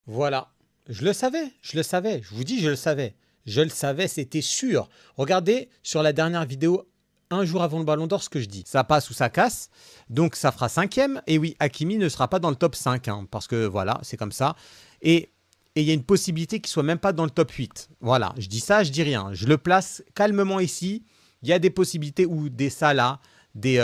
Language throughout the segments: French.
Voilà. Je le savais, je vous dis, je le savais. Je le savais, c'était sûr. Regardez sur la dernière vidéo, un jour avant le Ballon d'Or, ce que je dis. Ça passe ou ça casse, donc ça fera cinquième. Et oui, Hakimi ne sera pas dans le top 5, hein, parce que voilà, c'est comme ça. Et il y a une possibilité qu'il soit même pas dans le top 8. Voilà, je dis ça, je dis rien. Je le place calmement ici. Il y a des possibilités où des Salah, des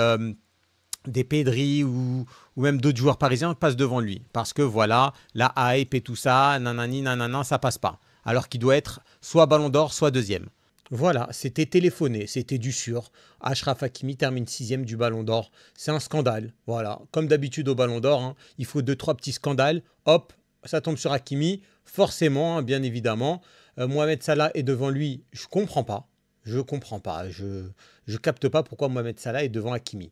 Pedri ou même d'autres joueurs parisiens passent devant lui. Parce que voilà, la hype et tout ça, nanani, nanana, ça passe pas. Alors qu'il doit être soit Ballon d'Or, soit deuxième. Voilà, c'était téléphoné, c'était du sûr. Achraf Hakimi termine sixième du Ballon d'Or. C'est un scandale. Voilà, comme d'habitude au Ballon d'Or, hein, il faut deux, trois petits scandales. Hop, ça tombe sur Hakimi. Forcément, hein, bien évidemment. Mohamed Salah est devant lui. Je comprends pas. Je comprends pas. Je capte pas pourquoi Mohamed Salah est devant Hakimi.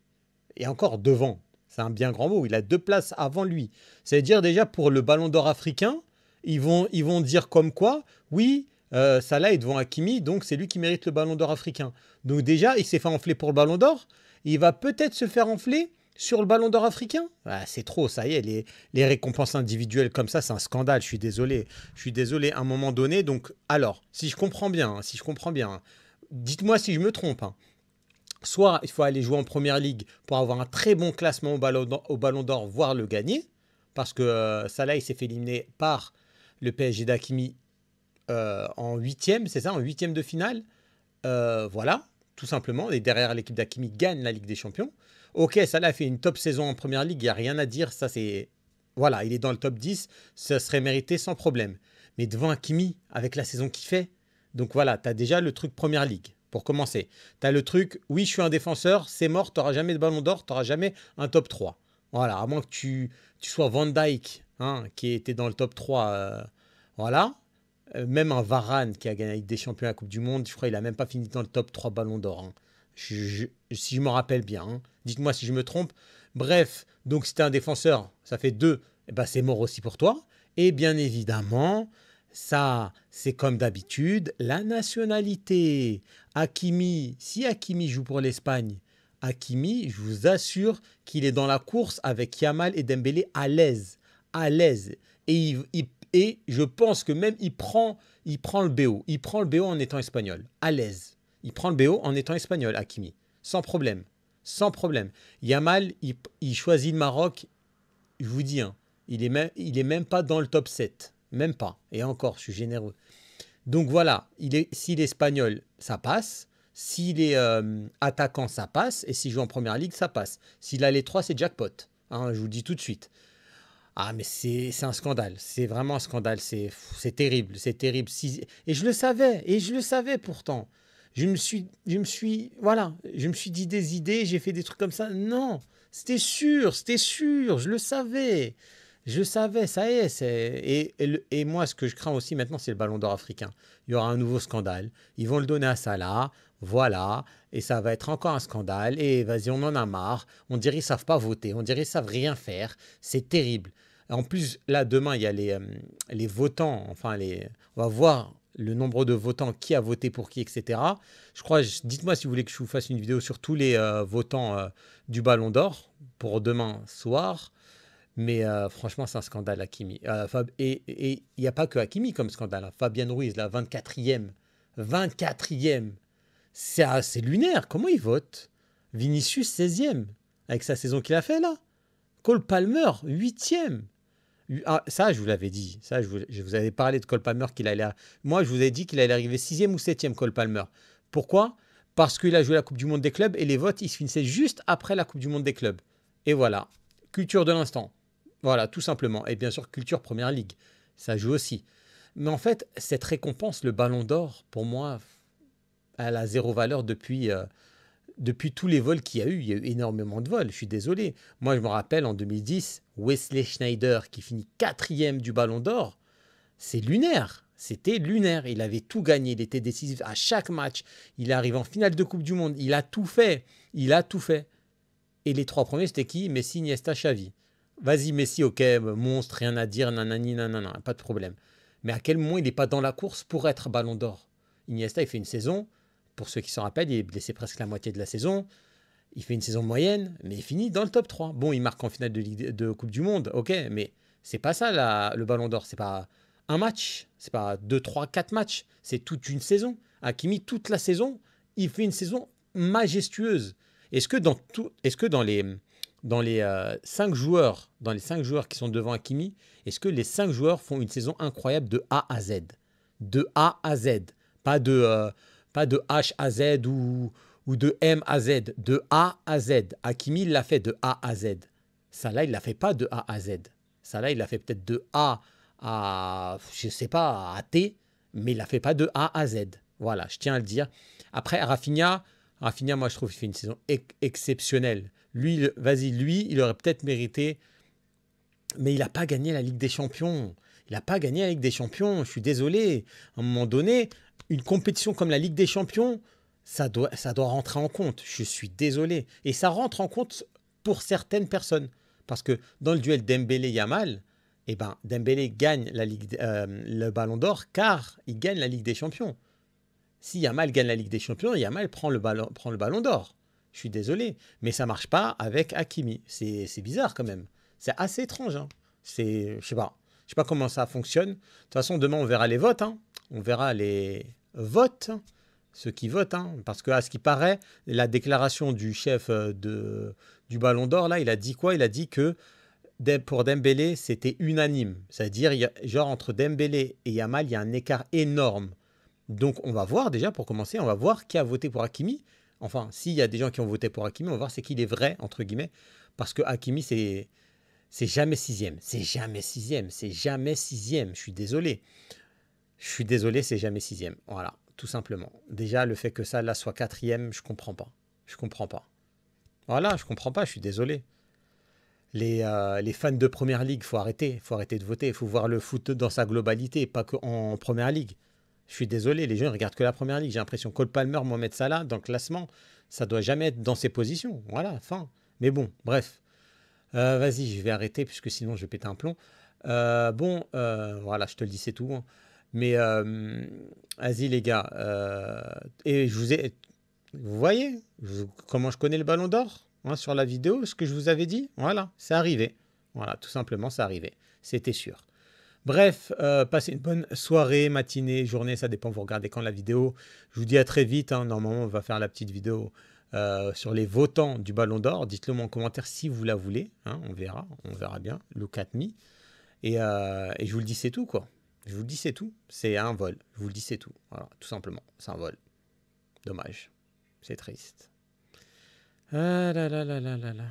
Et encore devant. C'est un bien grand mot. Il a deux places avant lui. C'est-à-dire déjà pour le Ballon d'Or africain, ils vont dire comme quoi, oui, Salah est devant Hakimi, donc c'est lui qui mérite le Ballon d'Or africain. Donc déjà, il s'est fait enfler pour le Ballon d'Or. Il va peut-être se faire enfler sur le Ballon d'Or africain. Ah, c'est trop, ça y est, les récompenses individuelles comme ça, c'est un scandale. Je suis désolé. Je suis désolé à un moment donné. Donc, alors, si je comprends bien, dites-moi si je me trompe, hein. Soit il faut aller jouer en première ligue pour avoir un très bon classement au Ballon d'Or, voire le gagner. Parce que Salah, il s'est fait éliminer par le PSG d'Hakimi en huitième, c'est ça, en huitième de finale. Voilà, tout simplement. Et derrière, l'équipe d'Hakimi gagne la Ligue des Champions. Ok, Salah a fait une top saison en première ligue, il n'y a rien à dire. Ça, c'est. Voilà, il est dans le top 10, ça serait mérité sans problème. Mais devant Hakimi, avec la saison qu'il fait, donc voilà, tu as déjà le truc première ligue. Pour commencer, tu as le truc, oui, je suis un défenseur, c'est mort, tu n'auras jamais de ballon d'or, tu n'auras jamais un top 3. Voilà, à moins que tu sois Van Dyke, hein, qui était dans le top 3. Voilà. Même un Varane qui a gagné avec des champions à la Coupe du Monde, je crois qu'il n'a même pas fini dans le top 3 ballons d'or, hein. Si je me rappelle bien, hein. Dites-moi si je me trompe. Bref, donc si tu es un défenseur, ça fait 2, eh ben c'est mort aussi pour toi. Et bien évidemment, ça, c'est comme d'habitude, la nationalité. Hakimi, si Hakimi joue pour l'Espagne, Hakimi, je vous assure qu'il est dans la course avec Yamal et Dembélé à l'aise. À l'aise. Et je pense que même il prend le BO. Il prend le BO en étant espagnol. À l'aise. Il prend le BO en étant espagnol, Hakimi. Sans problème. Sans problème. Yamal, il choisit le Maroc. Je vous dis, hein, il est même pas dans le top 7. Même pas. Et encore, je suis généreux. Donc voilà, s'il est espagnol, ça passe. S'il est attaquant, ça passe. Et s'il joue en première ligue, ça passe. S'il a les trois, c'est jackpot. Hein, je vous le dis tout de suite. Ah, mais c'est un scandale. C'est vraiment un scandale. C'est terrible. C'est terrible. Et je le savais pourtant. Voilà, je me suis dit des idées, j'ai fait des trucs comme ça. Non, c'était sûr, je le savais. Je le savais, ça y est. Et moi, ce que je crains aussi maintenant, c'est le Ballon d'Or africain. Il y aura un nouveau scandale. Ils vont le donner à Salah. Voilà. Et ça va être encore un scandale. Et vas-y, on en a marre. On dirait qu'ils ne savent pas voter. On dirait qu'ils ne savent rien faire. C'est terrible. En plus, là, demain, il y a les votants. Enfin, on va voir le nombre de votants, qui a voté pour qui, etc. Je crois, dites-moi si vous voulez que je vous fasse une vidéo sur tous les votants du Ballon d'Or pour demain soir. Mais franchement, c'est un scandale, Hakimi. Et il n'y a pas que Hakimi comme scandale, hein. Fabien Ruiz, là, 24e. 24e. C'est lunaire. Comment il vote? Vinicius, 16e. Avec sa saison qu'il a fait, là. Cole Palmer, 8e. Ah, ça, je vous l'avais dit. Ça, je vous avais parlé de Cole Palmer qu'il allait. Moi, je vous ai dit qu'il allait arriver sixième ou septième, Cole Palmer. Pourquoi? Parce qu'il a joué la Coupe du Monde des clubs et les votes, ils se finissaient juste après la Coupe du Monde des clubs. Et voilà. Culture de l'instant. Voilà, tout simplement. Et bien sûr, culture Première Ligue. Ça joue aussi. Mais en fait, cette récompense, le Ballon d'Or, pour moi, elle a zéro valeur depuis tous les vols qu'il y a eu. Il y a eu énormément de vols, je suis désolé. Moi, je me rappelle en 2010, Wesley Schneider qui finit quatrième du Ballon d'Or. C'est lunaire. C'était lunaire. Il avait tout gagné. Il était décisif à chaque match. Il arrive en finale de Coupe du Monde. Il a tout fait. Il a tout fait. Et les trois premiers, c'était qui? Messi, Iniesta, Xavi. Vas-y, Messi, ok, monstre, rien à dire, nanani, nanana, pas de problème. Mais à quel moment il n'est pas dans la course pour être Ballon d'Or? Iniesta, il fait une saison. Pour ceux qui s'en rappellent, il est blessé presque la moitié de la saison. Il fait une saison moyenne, mais il finit dans le top 3. Bon, il marque en finale de Coupe du Monde, ok, mais C'est pas ça le Ballon d'Or. C'est pas un match, c'est pas 2, 3, 4 matchs. C'est toute une saison. Hakimi, toute la saison, il fait une saison majestueuse. Est-ce que dans les 5 joueurs, qui sont devant Hakimi, est-ce que les 5 joueurs font une saison incroyable de A à Z? De A à Z. Pas de H à Z ou de M à Z. De A à Z. Hakimi, il l'a fait de A à Z. Ça là, il l'a fait pas de A à Z. Ça là, il l'a fait peut-être de A à, je sais pas, à T, mais il l'a fait pas de A à Z. Voilà, je tiens à le dire. Après, Rafinha, moi, je trouve qu'il fait une saison exceptionnelle. Lui, lui, il aurait peut-être mérité, mais il n'a pas gagné la Ligue des Champions. Il n'a pas gagné la Ligue des Champions. Je suis désolé. À un moment donné, une compétition comme la Ligue des Champions, ça doit rentrer en compte. Je suis désolé. Et ça rentre en compte pour certaines personnes. Parce que dans le duel Dembélé-Yamal, eh ben, Dembélé gagne le Ballon d'Or car il gagne la Ligue des Champions. Si Yamal gagne la Ligue des Champions, Yamal prend le Ballon d'Or. Je suis désolé, mais ça marche pas avec Hakimi. C'est bizarre quand même. C'est assez étrange. Hein. Je sais pas. Je sais pas comment ça fonctionne. De toute façon, demain, on verra les votes. Hein. On verra les votes, ceux qui votent. Hein. Parce que, à ce qui paraît, la déclaration du chef du Ballon d'Or, là, il a dit quoi? Il a dit que pour Dembélé, c'était unanime. C'est-à-dire, genre, entre Dembélé et Yamal, il y a un écart énorme. Donc, on va voir déjà, pour commencer, on va voir qui a voté pour Hakimi. Enfin, s'il y a des gens qui ont voté pour Hakimi, on va voir c'est qui les vrais, entre guillemets. Parce que Hakimi, c'est jamais sixième. C'est jamais sixième. C'est jamais sixième. Je suis désolé. Je suis désolé, c'est jamais sixième. Voilà, tout simplement. Déjà, le fait que ça, là, soit quatrième, je comprends pas. Je comprends pas. Voilà, je comprends pas, je suis désolé. Les fans de Première Ligue, faut arrêter de voter. Il faut voir le foot dans sa globalité, pas qu'en Première Ligue. Je suis désolé, les gens ne regardent que la Première Ligue. J'ai l'impression que Cole Palmer, Mohamed Salah, dans le classement, ça doit jamais être dans ces positions. Voilà, fin. Mais bon, bref. Vas-y, je vais arrêter, puisque sinon je vais péter un plomb. Voilà, je te le dis, c'est tout. Hein. Mais vas-y, les gars. Et vous voyez comment je connais le Ballon d'Or hein, sur la vidéo, ce que je vous avais dit. Voilà, c'est arrivé. Voilà, tout simplement, c'est arrivé. C'était sûr. Bref, passez une bonne soirée, matinée, journée, ça dépend, vous regardez quand la vidéo. Je vous dis à très vite, hein, normalement on va faire la petite vidéo sur les votants du Ballon d'Or. Dites-le moi en commentaire si vous la voulez, hein, on verra bien, look at me. Et je vous le dis, c'est tout quoi. Je vous le dis, c'est tout, c'est un vol. Je vous le dis, c'est tout, voilà, tout simplement, c'est un vol. Dommage, c'est triste. Ah là là là là là là.